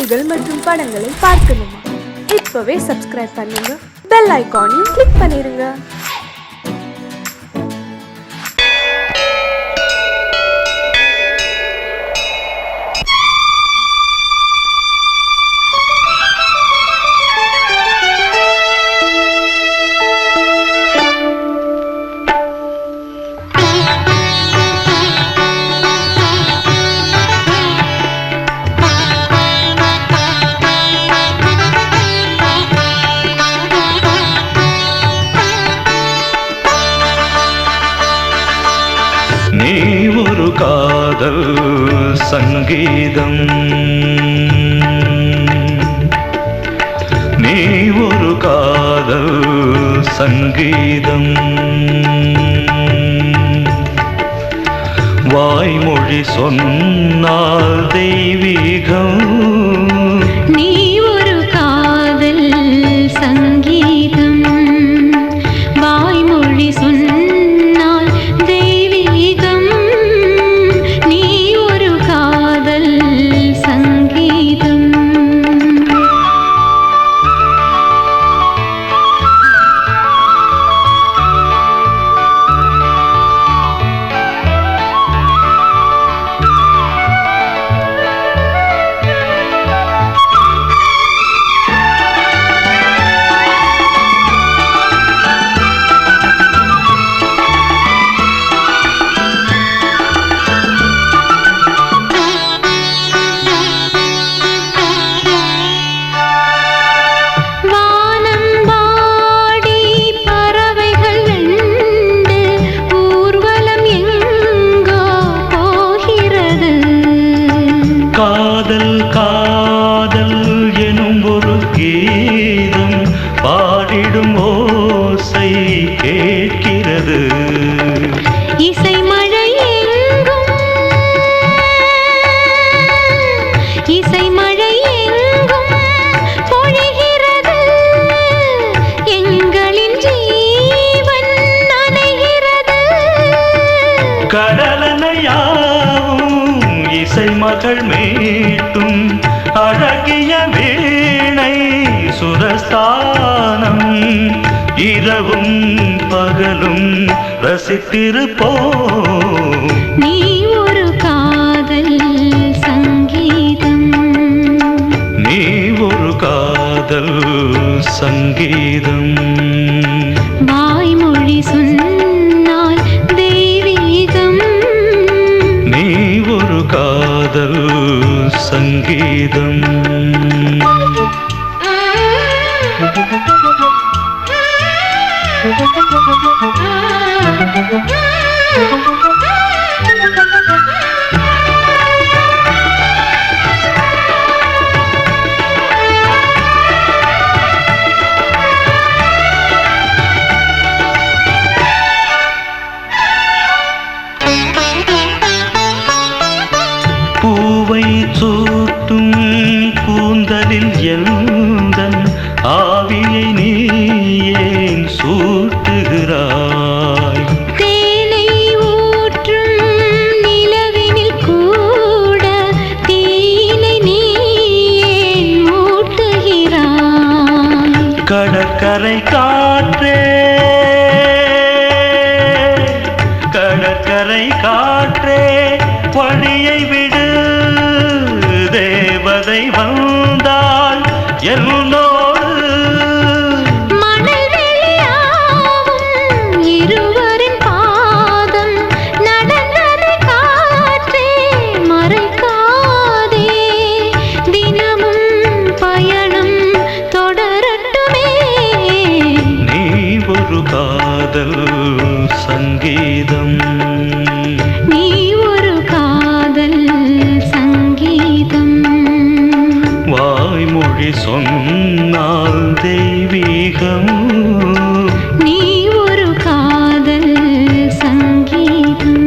பாடல்கள் மற்றும் படங்களை பார்க்கணுமா? இப்பவே சப்ஸ்கிரைப் பண்ணுங்க, பெல் ஐகானையும் கிளிக் பண்ணிருங்க. நீ ஒரு காதல் சங்கீதம், நீ ஒரு காதல் சங்கீதம், வாய்மொழி சொன்னால் தெய்வீகம். நீ ஒரு காதல் சங்கீதம், வாய்மொழி சொன்னால் தெய்வீகம். நீ ஒரு காதல் சங்கீதம். காதல் காதல் எனும் ஒரு கீதம் பாடிடும் ஓசை கேட்கிறது. இசை மழை எங்கும், இசை மழை எங்கும் பொழிகிறது. எங்களின் ஜீவன் நனைகிறது. கடலனையாவும் இசை மகள் மீட்டும் அழகிய வீணை சுரஸ்தானம். இரவும் பகலும் ரசித்திருப்போம். நீ ஒரு காதல் சங்கீதம், நீ ஒரு காதல் சங்கீதம், வாய்மொழி சொன்னால் தெய்வீகம். நீ ஒரு காதல் சங்கீதம். பூவை சூட்டும் கூந்தலில் எந்தன் ஆவியை நீ ஏன் சூட்டுகிறாய்? தேனை ஊற்றும் நிலவினில் கூட தீனை நீ ஏன் மூட்டுகிறாய்? கடற்கரை காற்றே, கடற்கரை காற்றே வழியை விடு. தேவதை வந்தால் என்னோடு மணல் வெளியாகும் இருவரின் பாதம் நடந்ததை காற்றே மறைக்காதே. தினமும் பயணம் தொடரட்டுமே. நீ ஒரு காதல் சங்கீதம், நீ ஒரு காதல் சங்கீதம், வாய்மொழி சொன்னால் தெய்வீகம். நீ ஒரு காதல் சங்கீதம்.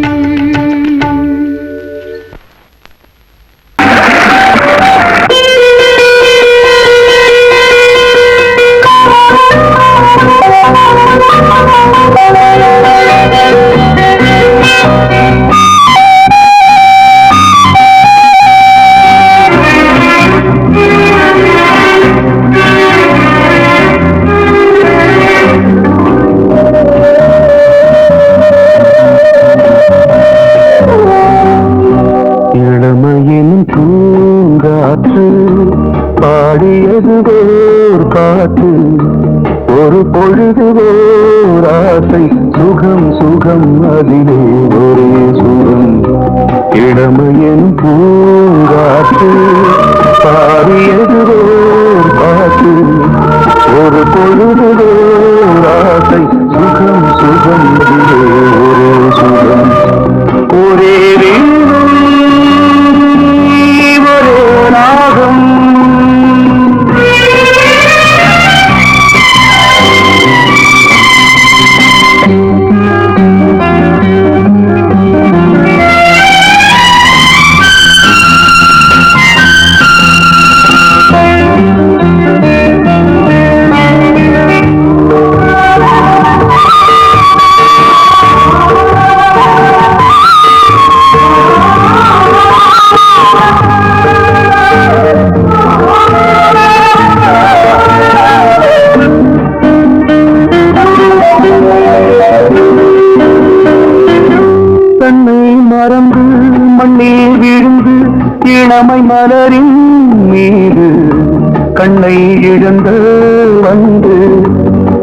காற்று பாடியது ஓர் பாட்டு ஒரு பொழுது ஓர் ஆசை சுகம் சுகம் அதிலே ஒரே சுகம் இளமையின் பூங்காற்று பாடியது ஓர் பாட்டு ஒரு பொழுது ஓர் ஆசை சுகம் சுகம் அதிலே ஒரே சுகம் ஒரே வீணை ஒரே ராகம் மறந்து மண்ணில் விழுந்து இளமை மலரின் மீது கண்ணை இழந்து வந்து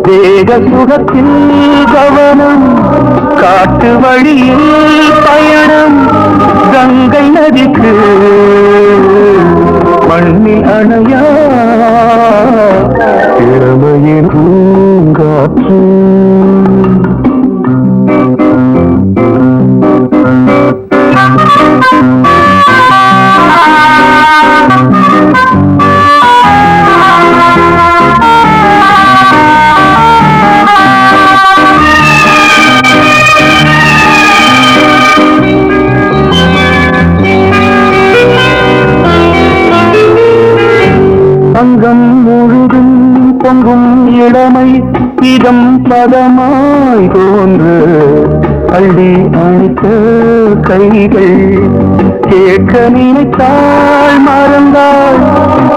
தேக சுகத்தில் கவனம் காட்டு வழியில் பயணம் கங்கை நதிக்கு மண்ணில் அணையா இளமையின் பூங்காற்று அங்கம் முழுதும் பொங்கும் இளமை இதம் பதமாய் தோன்று அள்ளி அணித்த கைகள் கேட்க நினைத்தாள் மறந்தாள்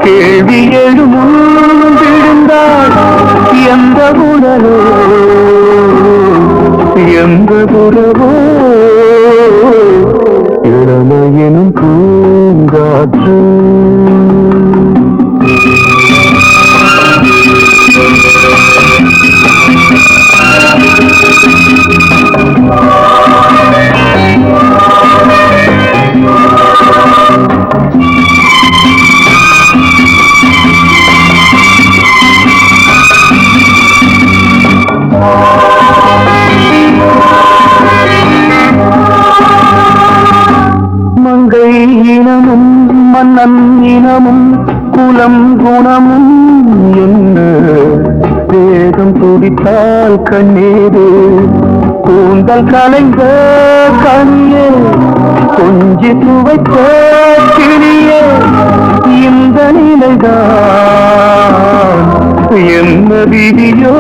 கேள்வி எழுமுன் விழுந்தாள் எந்த உணரோ எந்த புறவோ இளமையினும் பூங்காற்று மங்கை இனமும் மன்னன் இனமும் குலம் குணமும் என்ன வேகம் துடித்தால் கண்ணீரு கூந்தல் கலைந்த கனியே கொஞ்சி துவைத்த கிளியே இந்த நிலைதான் என்ன விதியோ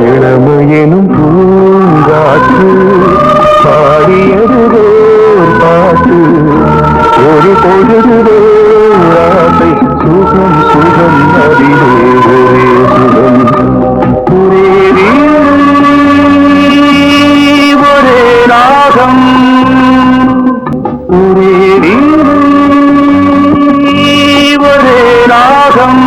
இளமையெனும் பூங்காற்று பாடியது ஓர் பாட்டு ஒரு பொழுது ஆசை சுகம் சுகம் அதிலே ஒரே சுகம் ஒரே வீணை, ஒரே ராகம் ஒரே வீணை, ஒரே ராகம்.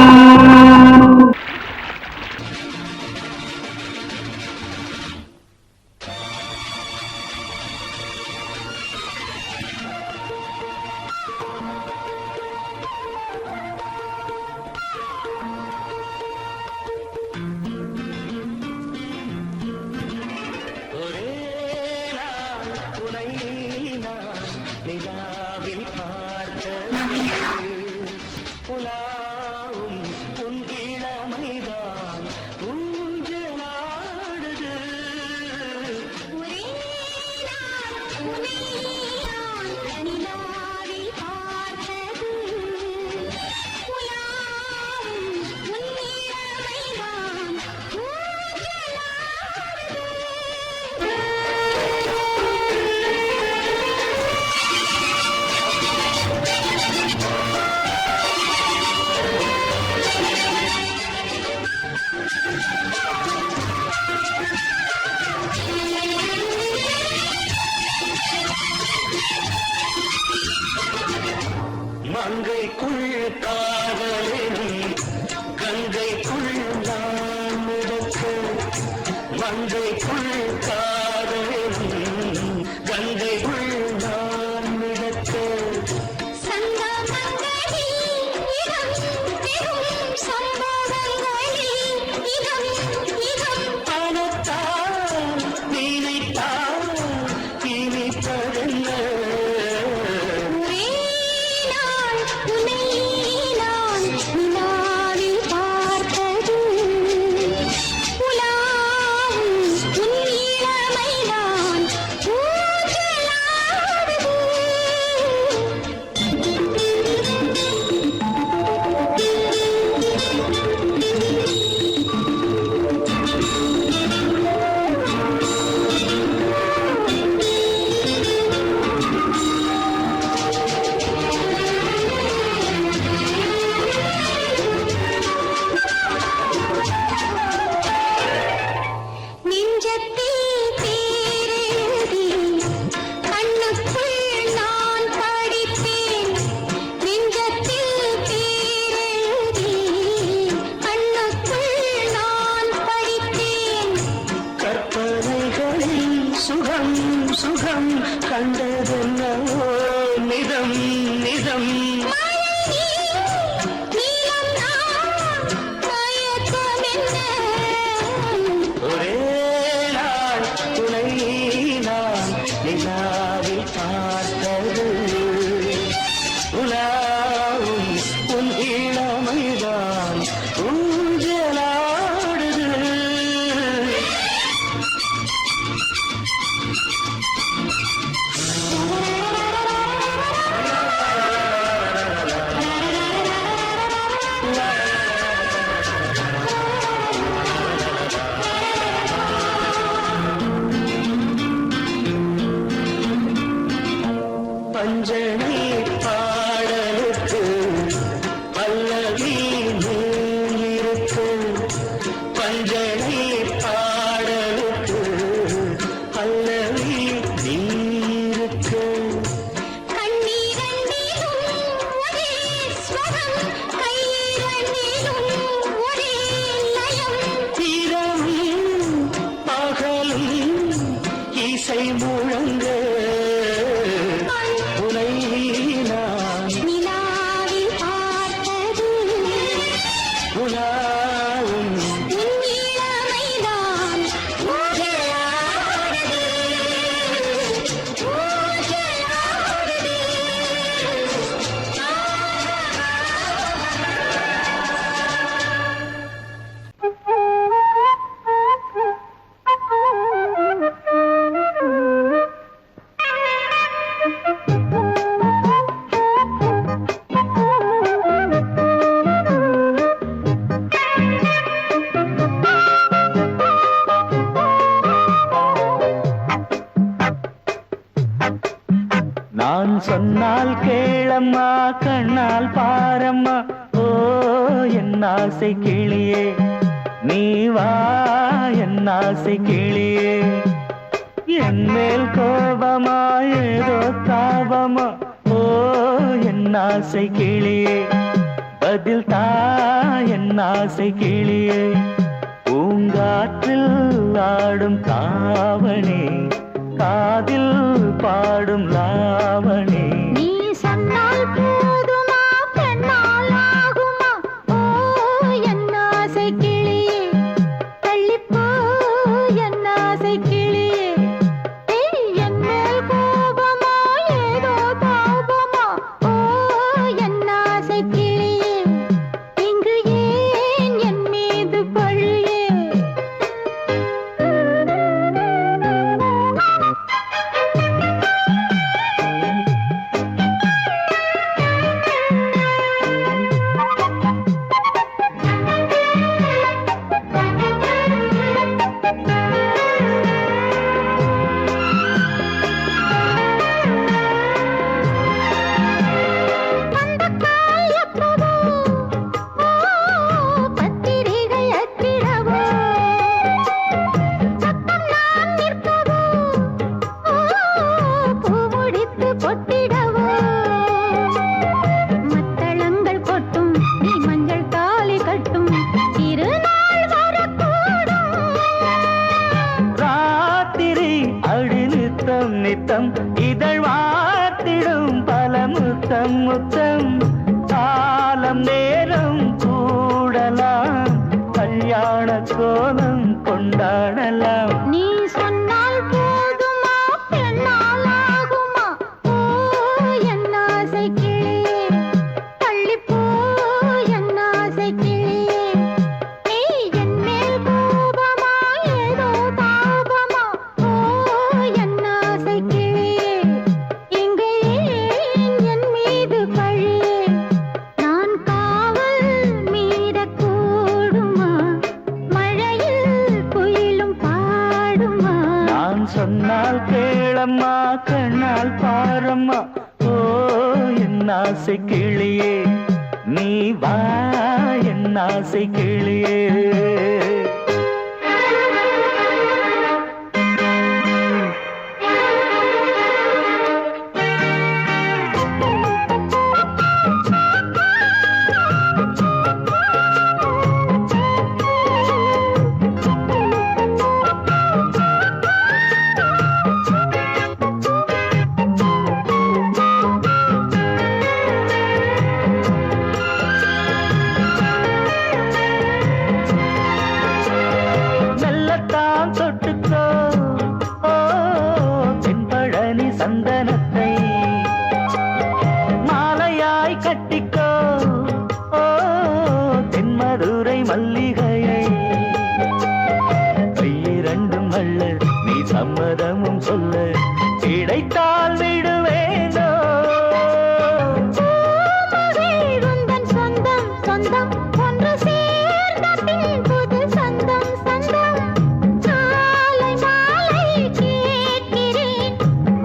மங்கைக்குள் காதலினும் கங்கைக்குள் நான் மிதக்க மங்கைக்குள் காதலினும் கங்கைக்குள் நான் மிதக்க நான் சொன்னால் கேளம்மா கண்ணால் பாரம்மா ஓ என் ஆசை கிளியே நீ வா என் ஆசை கிளியே என் மேல் கோபமா ஏதோ தாபமா ஓ என் ஆசை கிளியே பதில் தா என் ஆசை கிளியே பூங்காற்றில் ஆடும் தாவணி காதில் பாடும் லாவணி நீ சொன்னால் போதுமா பெண்ணால் ஆகுமா ஓ என் ஆசை கிளியே தள்ளிப்போ என் ஆசை கிளியே என் மேல் கோபமா ஏதோ தாபமா ஓ என் ஆசை கிளியே இங்கு ஏன் என் மீது பழியே காலம் நேரம் கூடலாம் கல்யாண கோலம் கொண்டாடலாம். நீ சொன்னால் போதுமா பெண்ணால் ஆகுமா ஓ என் ஆசை கிளியே தள்ளிப்போ என் ஆசை கிளியே நீ என் மேல் கோபமா ஏதோ தாபமா ஓ என் ஆசை கிளியே இங்கே ஏன் என் மீது பழியே நான் காவல் மீறக்கூடுமா மழையில் குயிலும் பாடுமா நான் சொன்னால் கேளம்மா கண்ணால் பாரம்மா ஓ என் ஆசை கிளியே நீ வா என் ஆசை கிளியே. மெல்லத்தான் தொட்டுக்கோ ஓ தென்பழனி சந்தனத்தை மாலையாய் கட்டிக்கோ ஓ தென்மதுரை மல்லிகையை கையிரண்டும் அள்ள நீ சம்மதமும் சொல்ல கிடைத்தால் விடுவேனோ. உந்தன் சொந்தம் சொந்தம் ஒன்று சேர்ந்த பின் புது சொந்தம் சொந்தம் காலை மாலை கேட்கிறேன்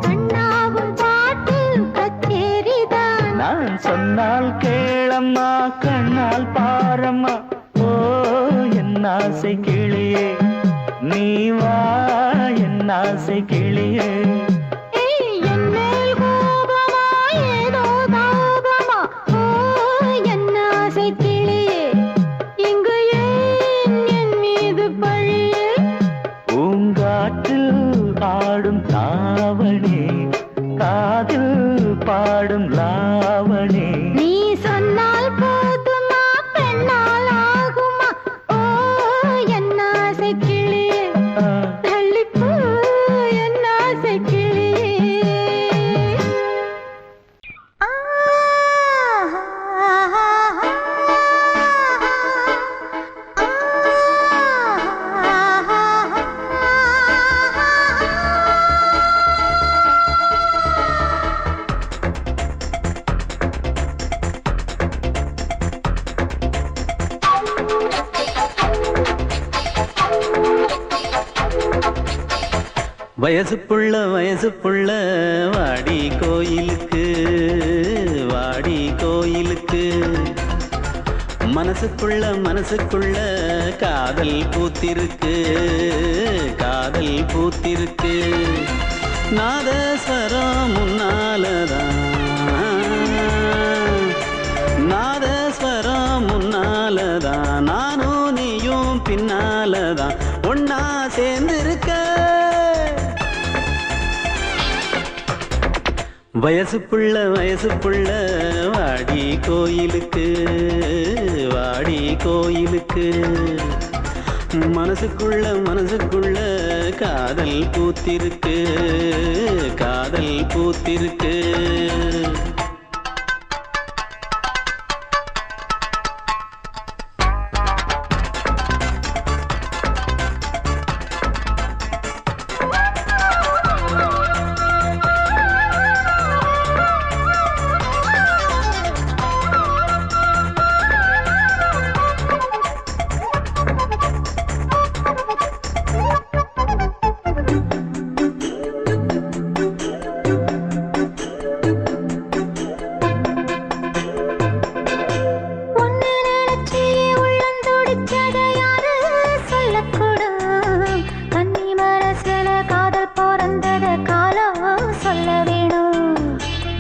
கண்ணாவும் பாட்டு கச்சேரிதான் நான் சொன்னால் கேளம்மா கண்ணால் பாரம்மா ஓ என் ஆசை கிளியே நீ வா என் ஆசை கிளியே. என் மேல் கோபமா ஏதோ தாபமா ஓ என் ஆசை கிளியே இங்கு ஏன் என் மீது பழியே பூங்காற்றில் ஆடும் தாவணி காதில் பாடும் லாவணி. நீ சொன்னால் போதுமா பெண்ணால் ஆகுமா ஓ என் ஆசை கிளியே தள்ளிப்போ என் ஆசை கிளியே வயசு புள்ள வாடி கோயிலுக்கு மனசுக்குள்ள காதல் பூத்திருக்கு நாதஸ்வரம் முன்னாலதான் நானும் நீயும் பின்னாலதான் ஒன்னா சேர்ந்திருக்க. வயசு புள்ள வாடி கோயிலுக்கு மனசுக்குள்ள காதல் பூத்திருக்கு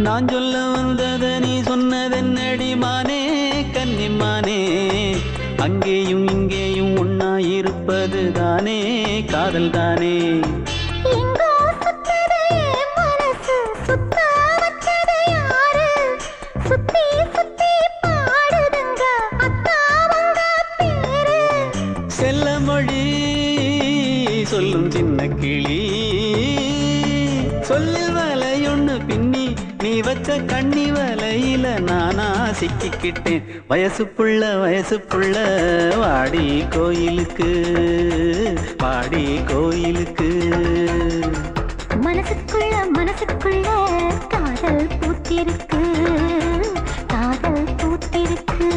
நான் சொல்ல வந்தத நீ சொன்னதென்னடி மானே கன்னிமானே, அங்கேயும் இங்கேயும் ஒன்னா இருப்பது தானே காதல் தானே. எங்கோ சுத்ததே மனசு சுத்த வச்சது யாரு சுத்தி சொல்லும் சின்ன கிளி சொல்லில் வலையொன்னு பின்னி நீ வச்ச கண்ணி வலையில நானா சிக்கிக்கிட்டேன் வயசு புள்ள வாடி கோயிலுக்கு வாடி கோயிலுக்கு மனசுக்குள்ள காதல் பூத்திருக்கு காதல் பூத்திருக்கு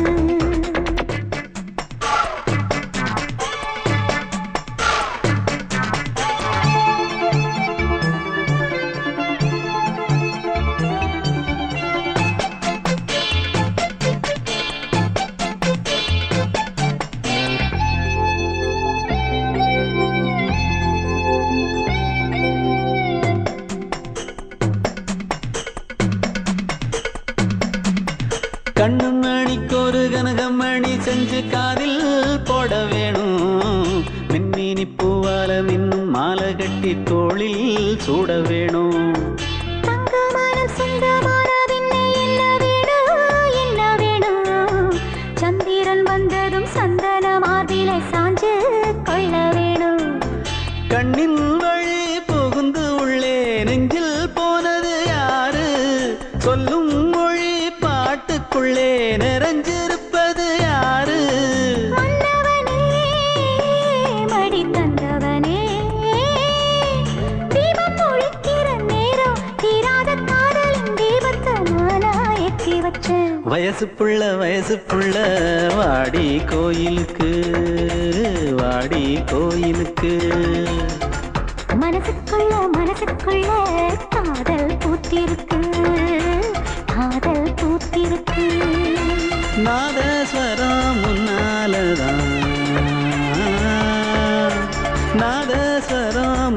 கண்ணு மணிக்கொரு கனகமணி செஞ்சு காதில் போட வேணும் மின்மினி பூவால மின்னும் மாலை கட்டி தோளில் சூட வேணும் சந்திரன் வந்ததும் சந்தன மார்பிலை சாஞ்சு கொள்ள வேணும் கண்ணின் வழி புகுந்து உள்ளே நெஞ்சில் போனது யாரு சொல்லும் மொழி பாட்டுக்குள்ளே நிறைஞ்சிருப்பது யாரு மன்னவனே மடி தந்தவனே தீபம் ஒழிக்கிற நேரம் தீராத காதலின் தீபத்தை நானா ஏற்றி வச்சேன் வயசு புள்ள வாடி கோயிலுக்கு வாடி கோயிலுக்கு மனசுக்குள்ள காதல் பூத்திருக்கு காதல் பூத்திருக்கு நாதஸ்வரம்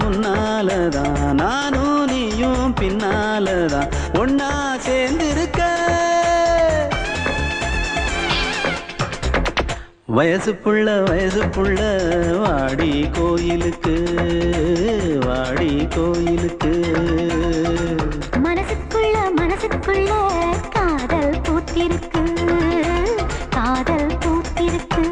முன்னாலதான் நானும் நீயும் பின்னாலதான் ஒன்னா சேர்ந்திருக்க வயசு புள்ள வாடி கோயிலுக்கு வாடி கோயிலுக்கு மனசுக்குள்ள காதல் பூத்திருக்கு காதல் பூத்திருக்கு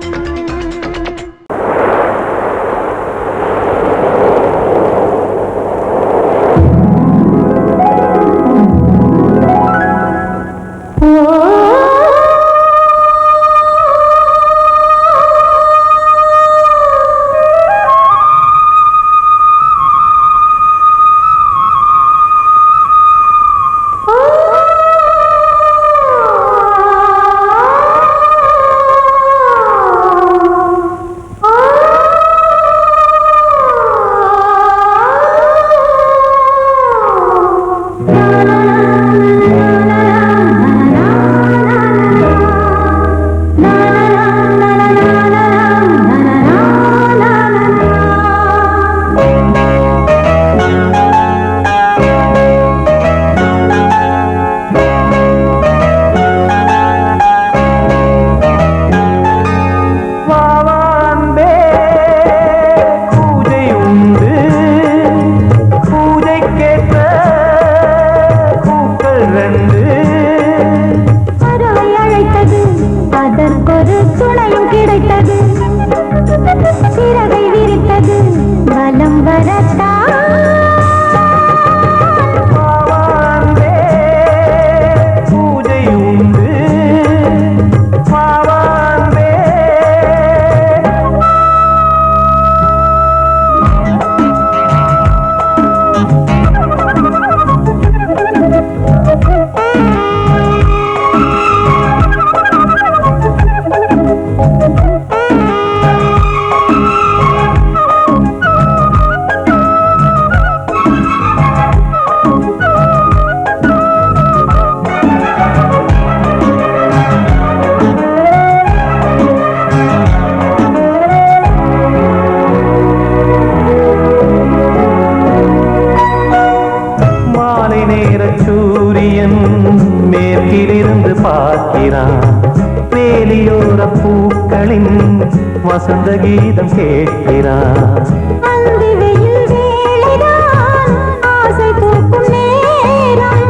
வசந்த கீதம் கேட்கிறான். அந்தி வெயில் வேளைதான் ஆசை தூக்கும் நேரம்,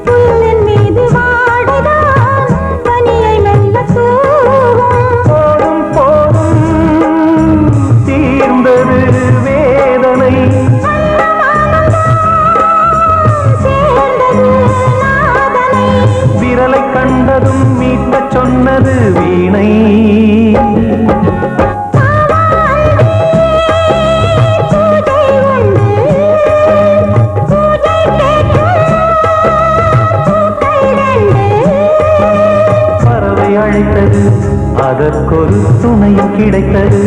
புல்லின் மீது வாடைதான் பனியை மெல்ல தூவும். போதும் போதும் தீர்ந்தது வேதனை, சொல்வது வீணை. பறவை அழைத்தது, அதற்கொரு துணையும் கிடைத்தது.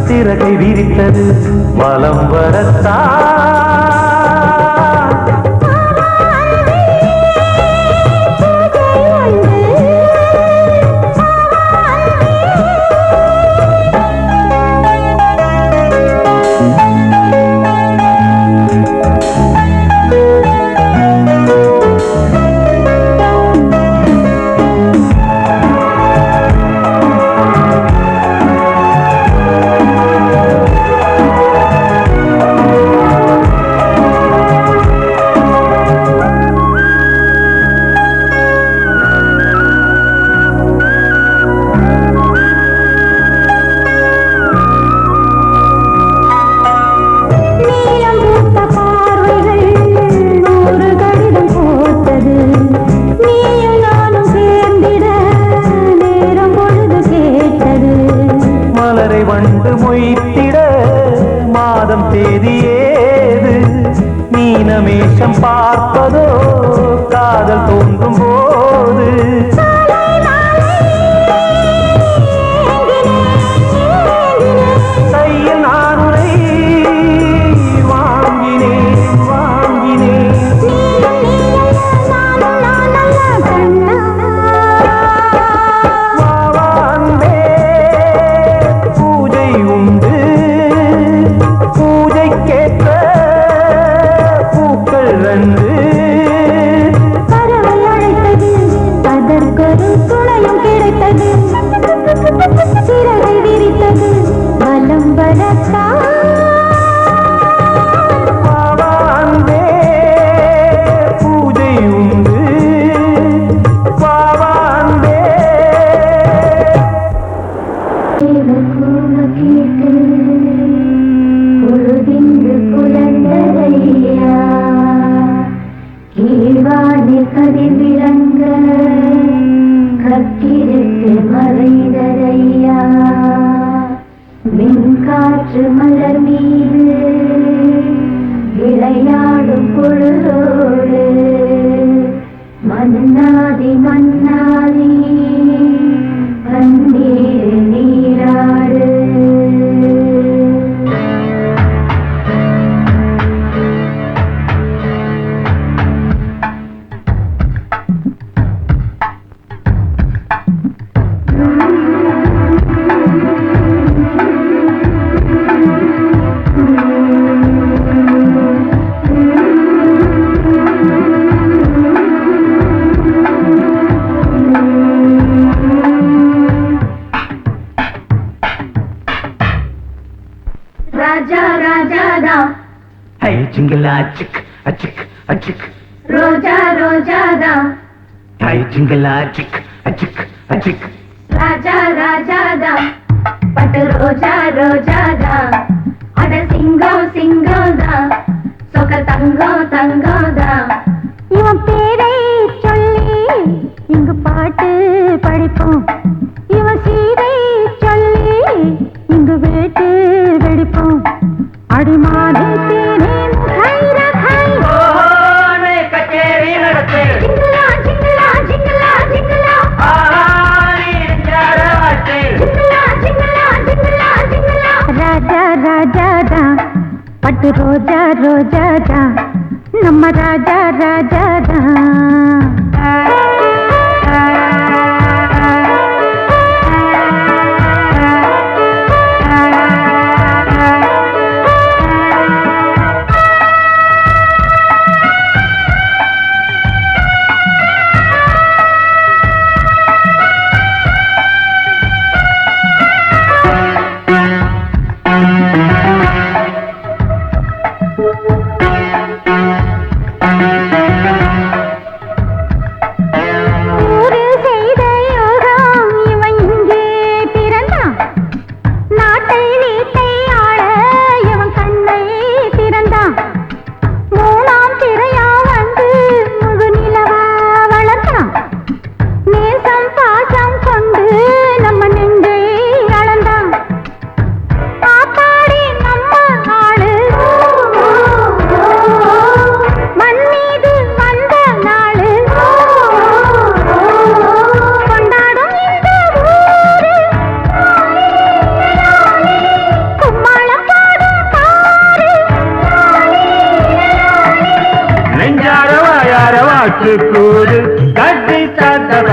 சிறகை விரித்தது, வலம் வரத்தான். வண்டு மொய்த்திட மாதம் தேதி ஏது? மீனமேஷம் பார்ப்பதோ காதல் தோன்றும் போது. கையில் நானுரை வாங்கினேன் வாங்கினேன். காற்று மலர் மீது விளையாடும் பொழுதோடு மன்னாதி மன்னாதி கண்ணீர் நீராடு. ராஜா ராஜாதா ஹை ஜிங்கலா சிக் அச்சிக் அச்சிக். ரோஜா ரோஜாதா ஹை ஜிங்கலா சிக் அச்சிக் அச்சிக். ராஜா ராஜாதா பட்டு ரோஜா ரோஜாதா அட சிங்கம் சிங்கம்தா சொக்க தங்கம் தங்கம்தா. இவன் பேரை சொல்லி இங்கு பாட்டு படிப்போம். இவன் சீதை சொல்லி இங்கு வேட்டு வெடிப்போம். அடிமானே தேனே கச்சேரி நடத்து ஜிங்கலா ஜிங்கலா ஜிங்கலா ஜிங்கலா ஜிங்கலா ஜிங்கலா ஜிங்கலா ஜிங்கலா. ராஜா ராஜாதா பட்டு ரோஜா ரோஜாதா நம்ம ராஜா ராஜாதா.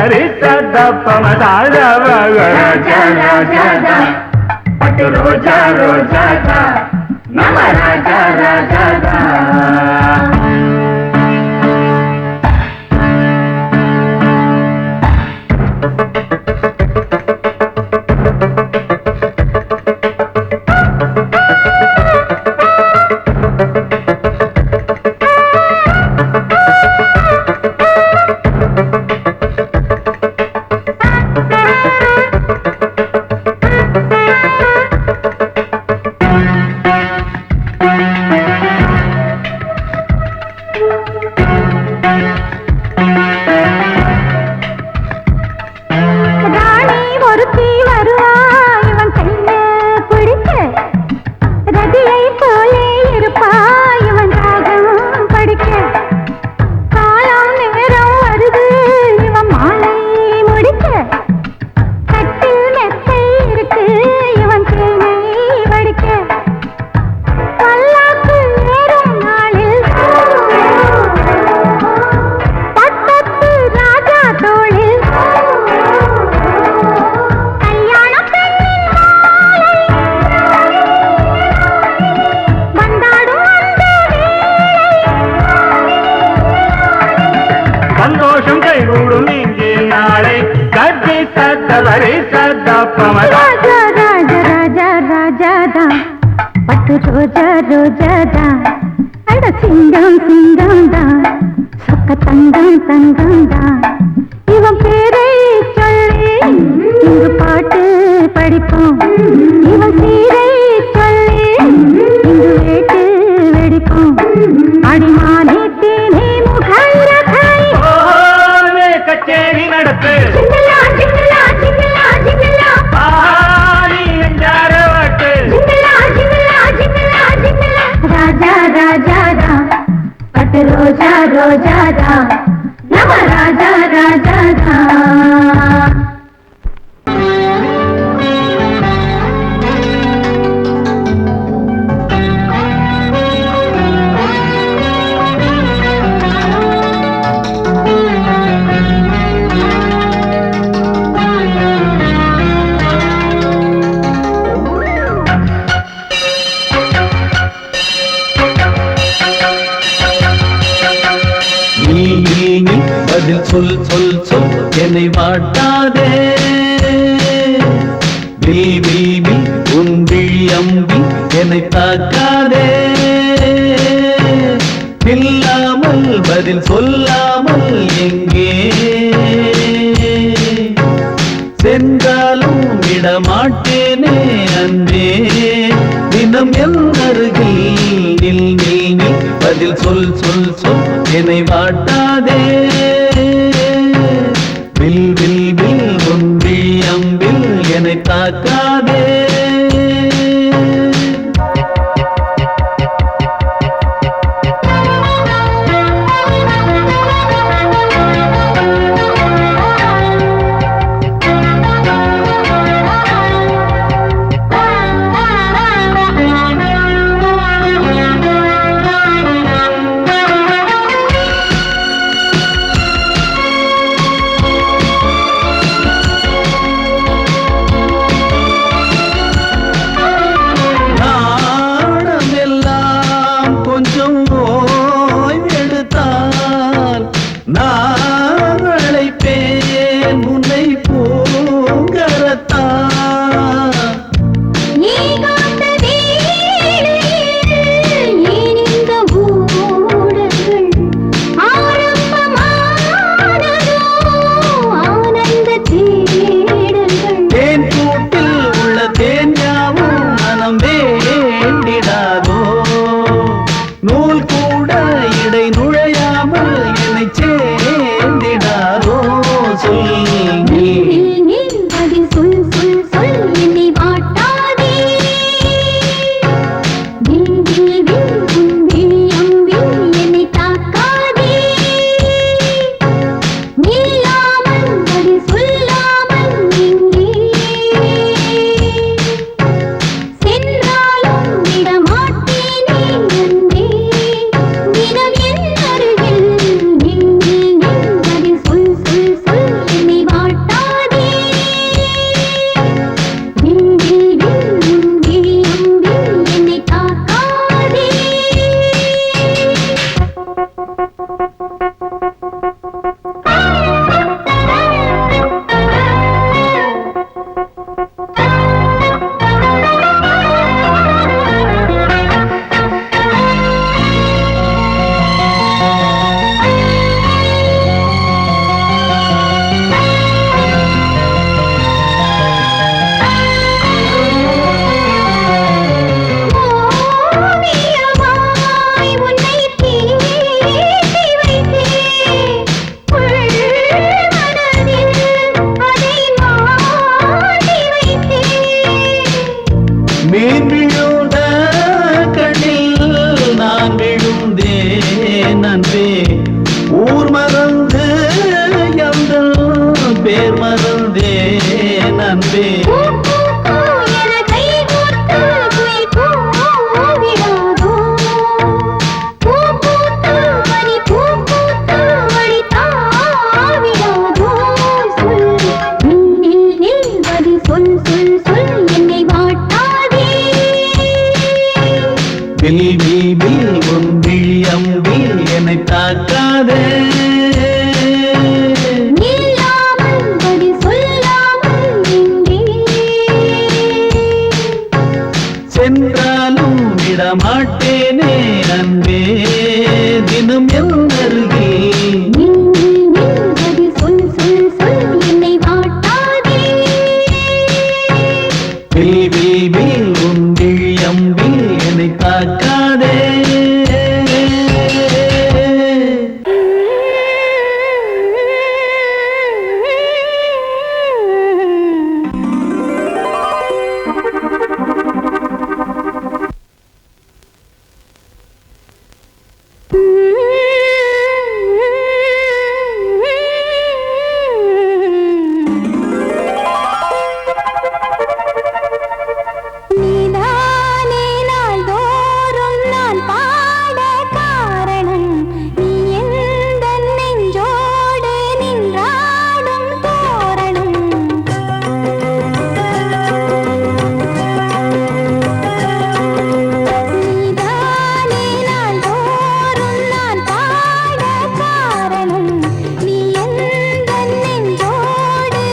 வரி ராஜா ராஜா பட்டு ரோஜா ரோஜா நம்ம ராஜா ராஜா சந்தோஷம் கைகூடும் இங்கே நாளை கட்டி சத்தவரை சத்தப்பமதா ராஜா ராஜா ராஜாதா பட்டு ரோஜா ரோஜாதா அட சிங்கம் சிங்கம்தா சொக்க தங்கம் தங்கம்தா இவன் பேரை சொல்லி இங்கு பாட்டு படிப்போம் இவன் சீரை சொல்லி இங்கு வேட்டு வெடிப்போம் அடிமானே தேனே முகரகாய் கச்சேரி நடத்து ஜிங்கலா ஜிங்கலா ஜிங்கலா ஜிங்கலா பாரி எஞ்சார வாட்டு ஜிங்கலா ஜிங்கலா ஜிங்கலா ஜிங்கலா ராஜா ராஜாதா பட்டு ரோஜா ரோஜாதா நம்ம ராஜா ராஜாதா பதில் சொல் சொல் சொல் என்னை வாட்டாதே பில் உன் விழி அம்பி என்னை தாக்காதே இல்லாமல் பதில் சொல்லாமல் எங்கே சென்றாலும் விடமாட்டேனே அன்பே தினம் என் அருகில் நில் நில் நில் பதில் சொல் சொல் சொல் என்னை வாட்டாதே வில் வில் வில் ஒன்றி அம்பில் என்னை தாக்காதே பேர் மறந்தேன் அன்பே. பூ பூ பூ என கை கோர்த்து குயில் கூவிடாதோ. பூ பூத்து மணி பூ பூத்து மணி தாவிடாதோ. சொல் நில் நில் பதில் சொல் சொல் சொல் என்னை வாட்டாதே. வில் வில் வில் உன் விழி அம்பில் என்னை தாக்காதே. நில்லாமல் பதில் சொல்லாமல் எங்கே. சென்றாலும் விடமாட்டேனே அன்பே தினம் என் அருகில். நில் நில் நில் பதில் சொல் சொல் சொல் என்னை வாட்டாதே. வில் வில் வில் உன் விழி அம்பில் என்னை தாக்காதே. நீதானே நாள்தோறும் நான் பாட காரணம். நீ எந்தன் நெஞ்சோடு நின்றாடும் தோரணம். நீதானே நாள்தோறும் நான் பாட காரணம். நீ எந்தன் நெஞ்சோடு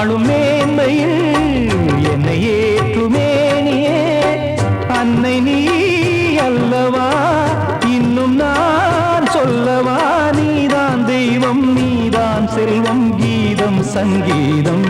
வாழும் மேன்மையில் என்னை ஏற்றுமேனியே அன்னை நீ அல்லவா இன்னும் நான் சொல்லவா நீதான் தெய்வம் நீதான் செல்வம் கீதம் சங்கீதம்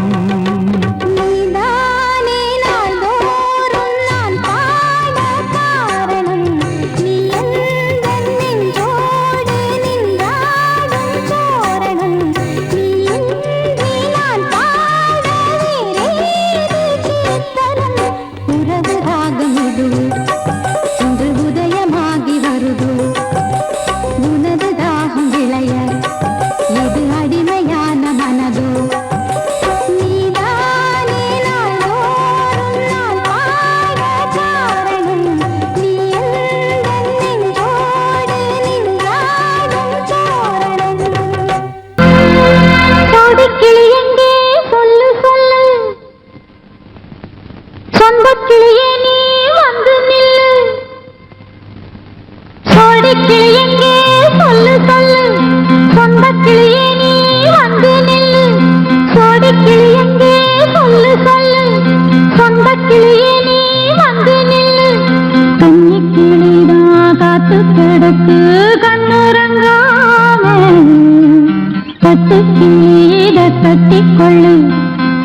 கட்டிக்கொள்ளு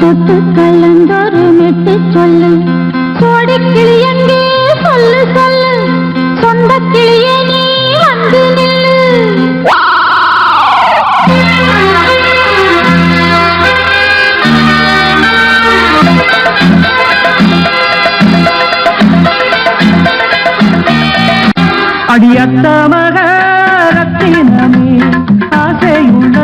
தொட்டு கலந்தொரு மெட்டு சொல்லு சோடி கிளி எங்கே சொல்லு சொல்லு சொந்த கிளியே நீ வந்து நில்லு அடியத்த மகரத்தினமே ஆசையுள்ள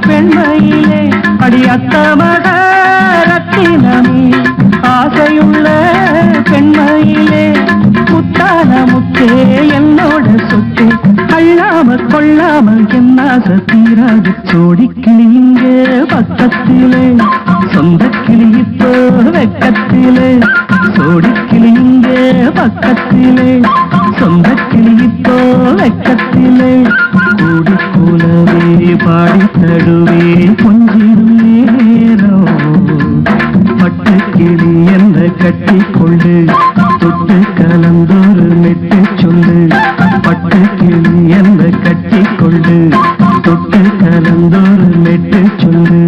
பெண்மையிலே அடியத்த மகரத்தினமே ஆசையுள்ள பெண்மையிலே முத்தான முத்தே என்னோட சொத்து அள்ளாம கொள்ளாம என்ன தீராது சோடிக்கிளி இங்கே பக்கத்திலே சொந்த கிளி இப்போ வெக்கத்திலே சோடிக்கிளி இங்கே பக்கத்திலே சொந்த கிளி இப்போ வெக்கத்திலே கூடி கூலவே பாடி தடுவே கொஞ்சிடும் நேரம் பட்டு கிளி என்ற கட்டிக்கொண்டு தொட்டு கலந்தொரு மெட்டு சொல்லு பட்டு கிளி என்ற கட்டிக்கொண்டு தொட்டு கலந்தொரு மெட்டு சொல்லு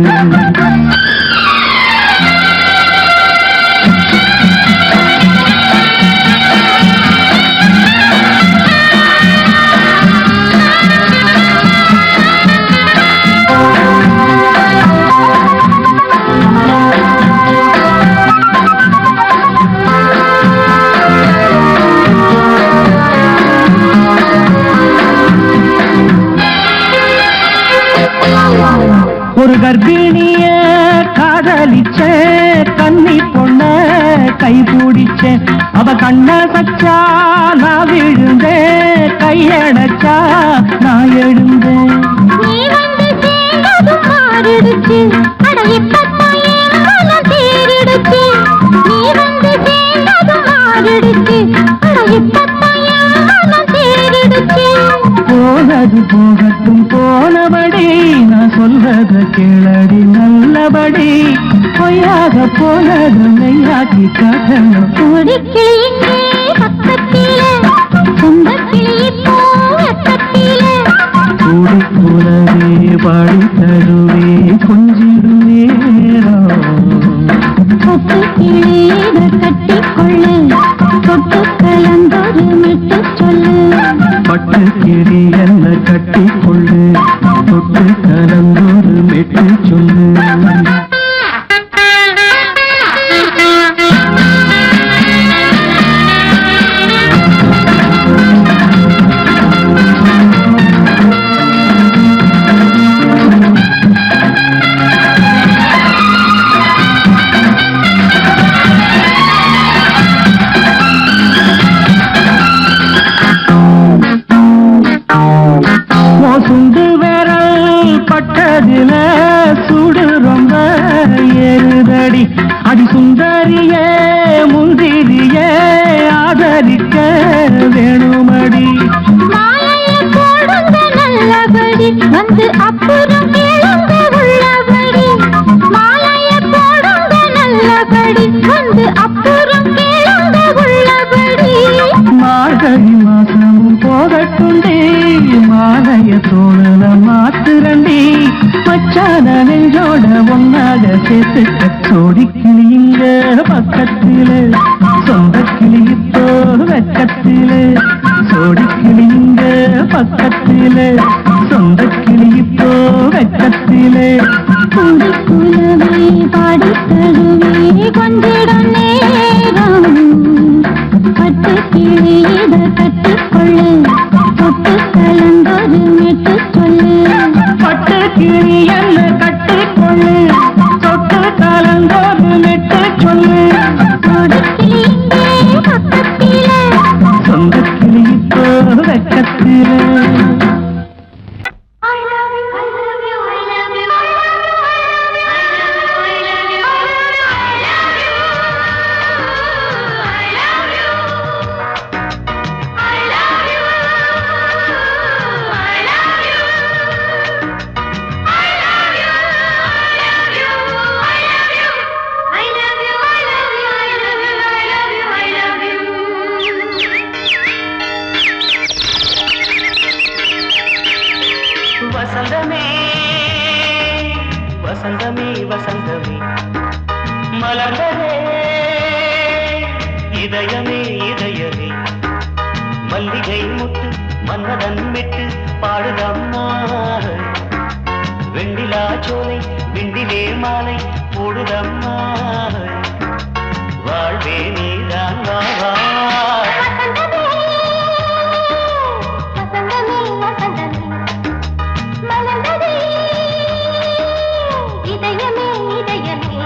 ஒரு கர்ப்பிணிய காதலிச்ச கன்னி பொண்ண கை பிடிச்ச அவ கண்ண சச்சா நான் விழுந்தேன் கையடைச்சா நான் எழுந்தேன் நீ வந்து சேர்ந்ததும் மாறிடுச்சு அட இப்பத்தான் என் மனம் தேறிடுச்சு நீ வந்து சேர்ந்ததும் மாறிடுச்சு அட இப்பத்தான் என் மனம் தேறிடுச்சு போனது போகட்டும் போனபடி நான் சொல்றத கேளடி நல்லபடி பொய்யாக போனது மெய்யாக்கி காட்டணும் ஒரு கிளி இங்கே பக்கத்திலே சொந்த கிளி இப்போ வெக்கத்திலே கூடி கூடவே பாடி தருவே கொஞ்சிடும் நேரம் சொத்து கிளியிட கட்டிக்கொள்ளு தொட்டு கலந்தொரு மெட்டு சொல்லு பட்டு கிளி என்ன கட்டிக்கொள்ளு தொட்டு கலந்தொரு மெட்டு சொல்லு சுண்டு விரல் பட்டதில சுடு ரொம்ப ஏறுதடி அடி சுந்தரியே முந்திரியே ஆதரிக்க வேணுமடி மாலையை போடுங்க நல்லபடி வந்து அப்புறம் கேளுங்க உள்ளபடி மாலையை வந்து அப்புறம் கேளுங்க உள்ளபடி. மார்கழி மாசமும் போகட்டுண்டே மாலைய தோழல மாத்துரண்டி மச்சான நெஞ்சோட ஒன்னாக சேர்த்து சோடிக்கிளிங்க பக்கத்தில சொந்தக்கிளி இப்போ வெக்கத்தில சோடிக்கிளிங்க பக்கத்தில சொந்தக்கிளி இப்போ வெக்கத்தில குலவே பாடி தழுவே கொஞ்சிடம் நேரம் பட்டு கிளி இத கட்டிக்கொள்ளு தொட்டு கலந்தொரு மெட்டு சொல்லு. பட்டு கிளி என்ன கட்டிக்கொள்ளு தொட்டு கலந்தோடு மெட்டு சொல்லு. கொடிக்கிளி இங்கே பக்கத்திலே சொந்தக்கிளி இப்போ வெக்கத்தில வசந்தமே வசந்தமே வசந்தமே மலர்ந்ததே இதயமே இதயமே மல்லிகை முட்டு மன்னதன் மெட்டு பாடுதம்மா வெண்ணிலா சோலை விண்டிலே மாலை போடுதம்மா வாழ்வே நீதான் வா வா. வசந்தமே வசந்தமே மலர்ந்ததே இதயமே இதயமே.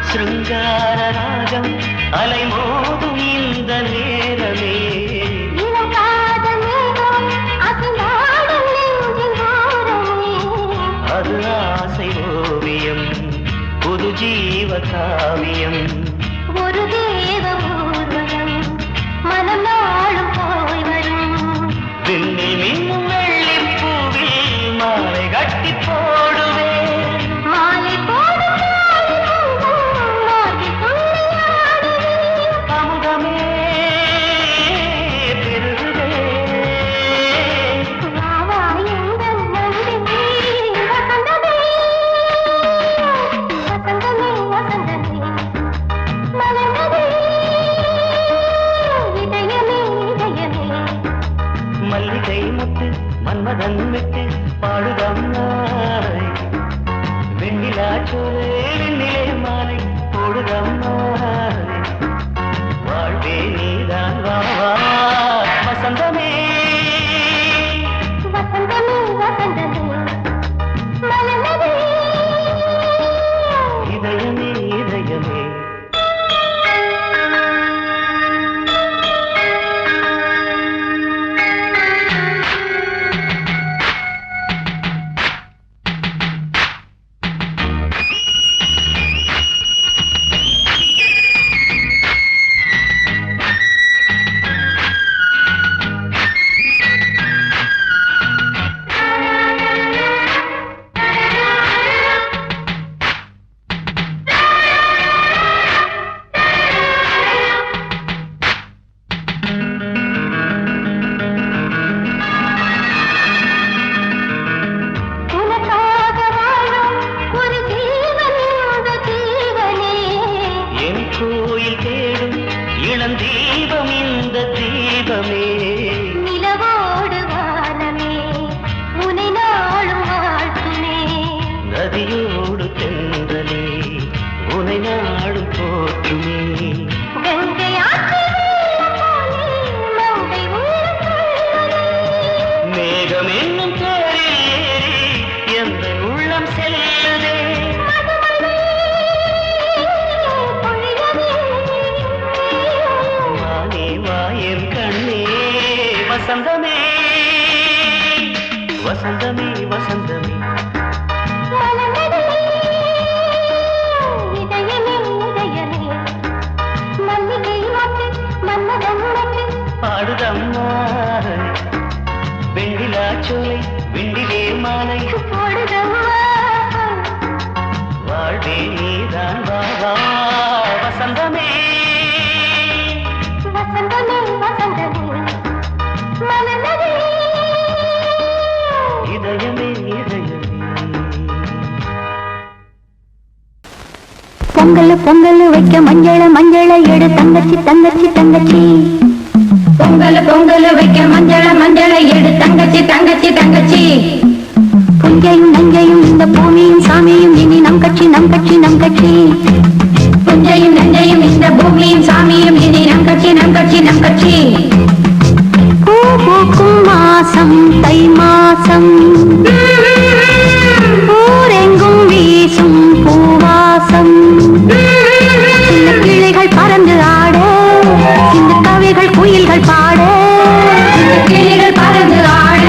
சிருங்கார ராகம் அலைமோதும் இந்த நேரமே இளம் காதல் மேகம் அசைந்தாடும் நெஞ்சின் ஓரமே. அது ஆசை ஓவியம் புது ஜீவ காவியம் ஒரு தேவ ஊர்வலம் மனம் நாளும் போய் வரும். விண்ணில் மின்னும் வெள்ளிப் பூவில் மாலை கட்டி போடுவேன் மாலை போடும் மார்கழி துள்ளியாடுவேன். அமுதமே பெருகுதே வா வா எங்கள் நந்தினி. வசந்தமே வசந்தமே வசந்தமே மலர்ந்ததே இதயமே இதயமே. மல்லிகை முட்டு மன்மதன் விட்டு பாடுதம்மா வெண்ணிலா சோலை வெண்ணிலே மாலை போடுதம்மா வாழ்வே நீதான் வா வா. வசந்தமே வசந்தமே வசந்தமே மலர்ந்ததே இதயமே இதயமே உனக்காக வாழும் ஒரு ஜீவன் இந்த ஜீவனே. என் கோயில் தேடும் இளம் தீபம் இந்த தீபமே நிலவோடு வானமே உனை நாளும் வாழ்த்துமே. நதியோடு தென்றலே உனை நாடும் போற்றுமே கங்கை ஆற்று வெள்ளம் போலே மங்கை உள்ளம் கொள்ளுதே. மேகம் என்னும் தேரில் ஏறி எந்த உள்ளம் செல்லுதே பொங்கல் பொங்கல் வைக்க மஞ்சள மஞ்சள எடு தங்கச்சி தங்கச்சி தங்கச்சி. பொங்கல் பொங்கல் வைக்க மஞ்சள மஞ்சள எடு தங்கச்சி தங்கச்சி தங்கச்சி. புஞ்சையும் நஞ்சையும் இந்த பூமியும் சாமியும் இனி நம் கட்சி நம் கட்சி நம் கட்சி. புஞ்சையும் நஞ்சையும் இந்த பூமியும் சாமியும் இனி நம் கட்சி நம் கட்சி நம் கட்சி. பூ பூக்கும் மாசம் தை மாசம் ஊரெங்கும் வீசும் பூவாசம். சின்ன கிளிகள் பறந்து ஆட சின்ன கவிகள் குயில்கள் பாட. கிளிகள் பறந்து ஆட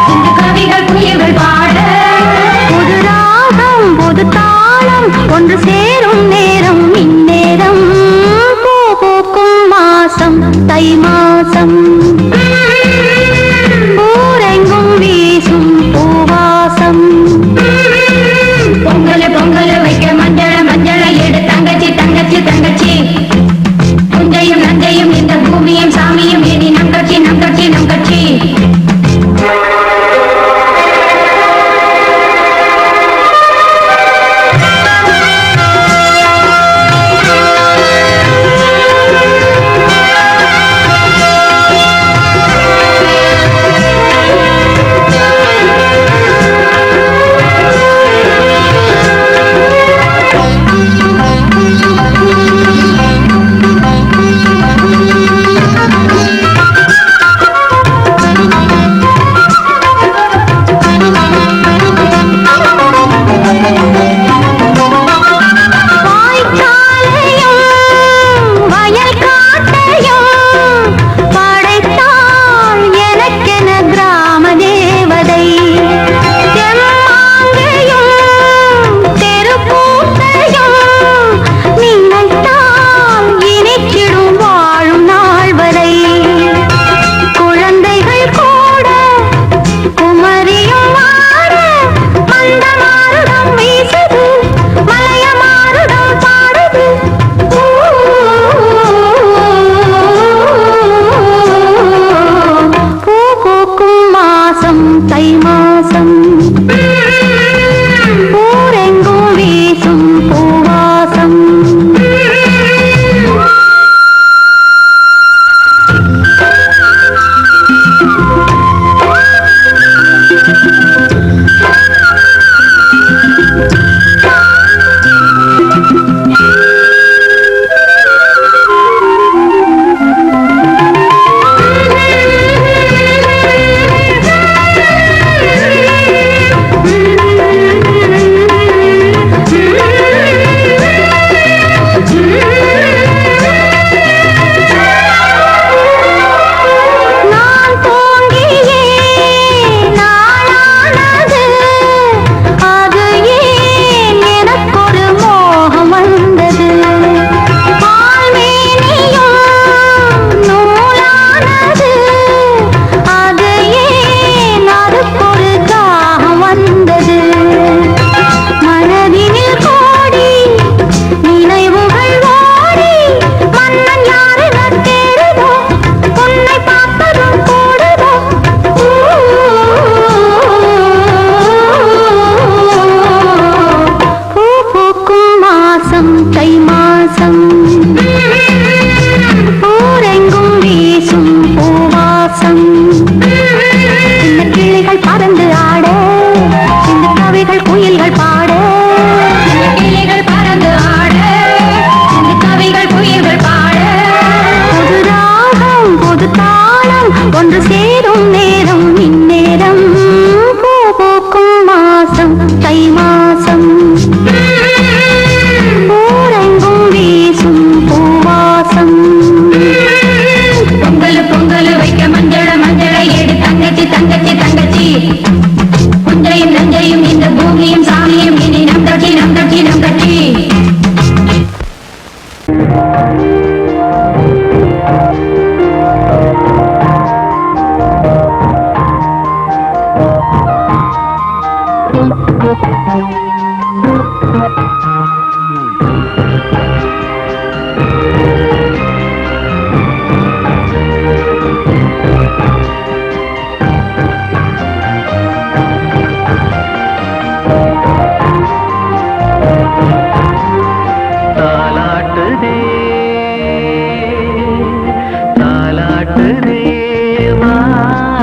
சின்ன கவிகள் குயில்கள் பாட. புது ராகம் புது தாளம் ஒன்று சேரும் நேரம் இந்நேரம். பூ பூக்கும் மாசம் தை மாசம் ஊரெங்கும் வீசும் பூவாசம். பொங்கல் பொங்கல் வைக்க மஞ்சள மஞ்சள எடு தங்கச்சி தங்கச்சி தங்கச்சி. புஞ்சையும் நஞ்சையும் இந்த பூமியும் சாமியும் இனி நம் கட்சி நம் கட்சி நம் கட்சி.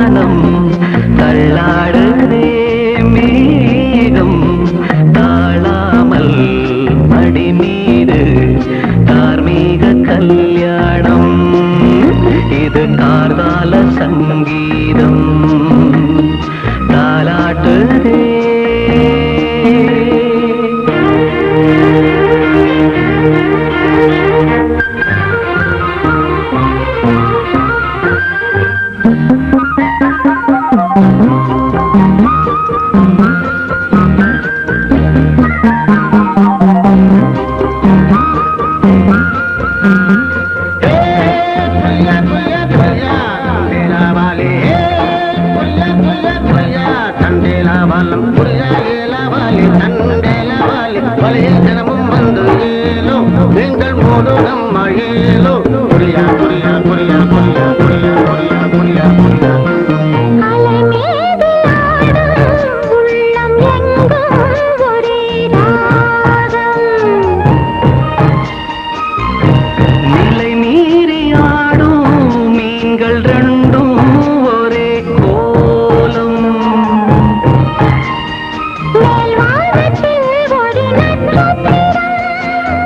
வானம் தள்ளாடுதே மேகம் தாழாமல் மடி மீது தார்மீக கல்யாணம் இது கார்கால சங்கீதம் தாலாட்டுதே அலை மீது ஆடும் உள்ளம் எங்கும் ஒரே ராகம். நிலை மீறி ஆடும் மீன்கள் ரெண்டும் ஒரே கோலம் மேல்வானத்தில் ஒரு நட்சத்திரம்,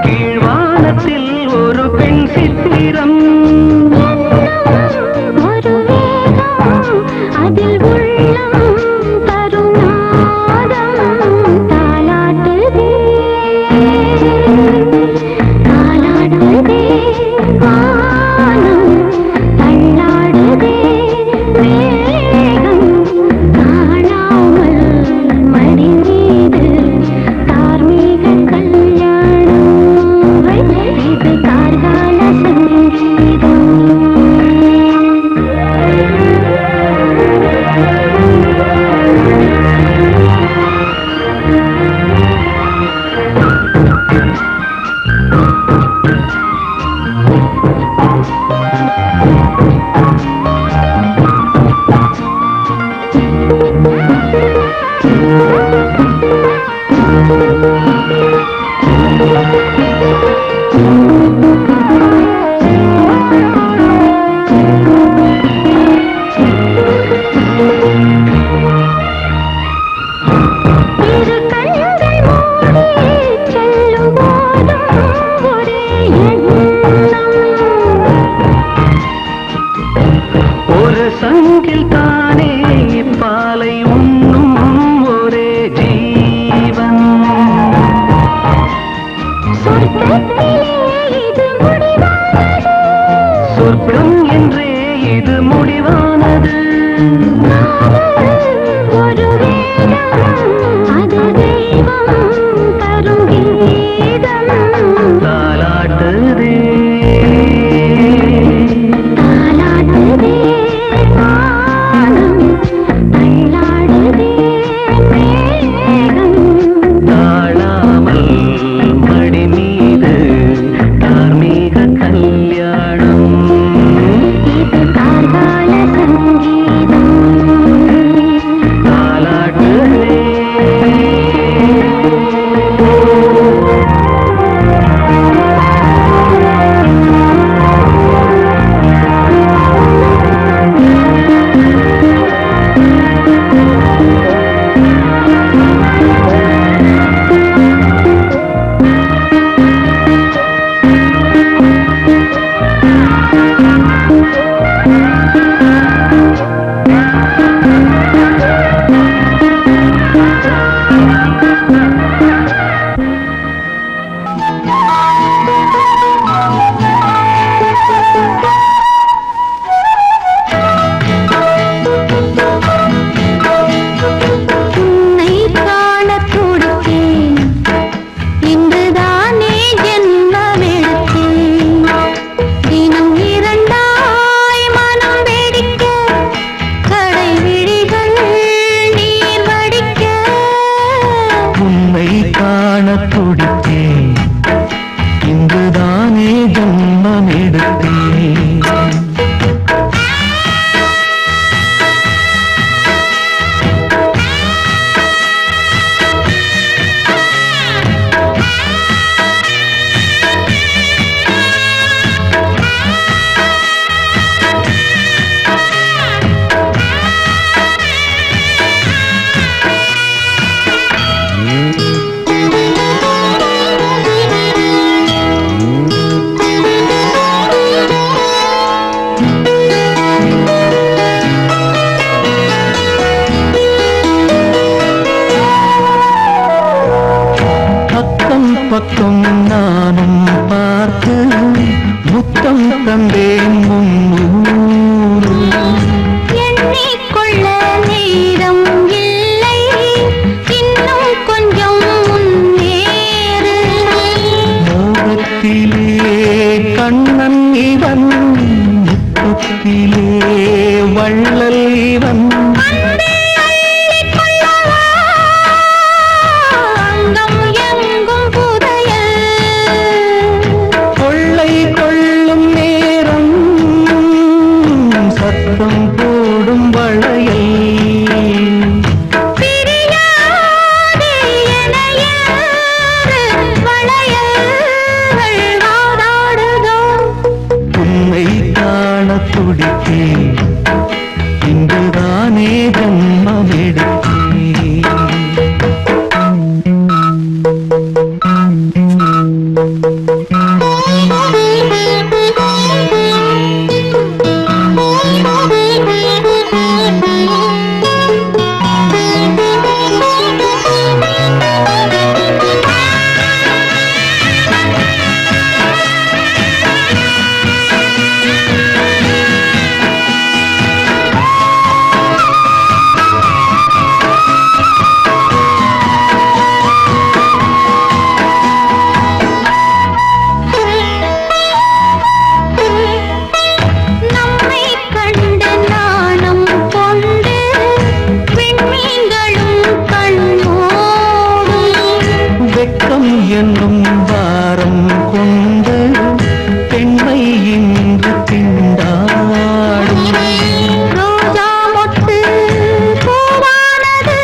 கீழ்வானத்தில் ஒரு பெண் சித்திரம் ஒரு வேகம், அதில் உள்ளம் தருநாதம் தாலாட்டுதே தாலாட்டுதே வானம் தள்ளாடுதே மேகம் காணாமல் மடி மீது தார்மீக கல்யாணம் இது கார்கால சங்கீதம் என்னும் வாரம் கொண்டு பெண்மை இன்று திண்டாடும். ரோஜா மொட்டு பூவானது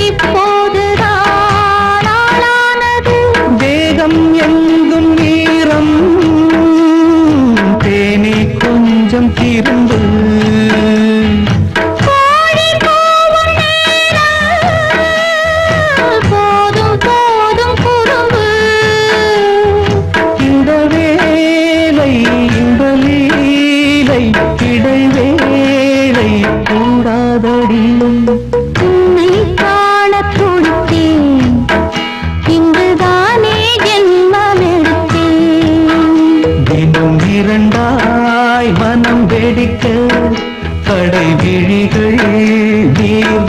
இப்போதுதான் ஆளானது. வேகம் எங்கும் நீரம் தேனி கொஞ்சம் திரும்பு. கோழி கூவும் நேரம் போதும் போதும் குறும்பு. இந்த வேலை இந்த லீலை இடைவேளை கூடாதடியும். உன்னை காணத் துடித்தேன், இங்குதானே ஜென்மம் எடுத்தேன். தினம் இரண்டாய் மனம் வெடிக்க கடை விழிகள் நீர்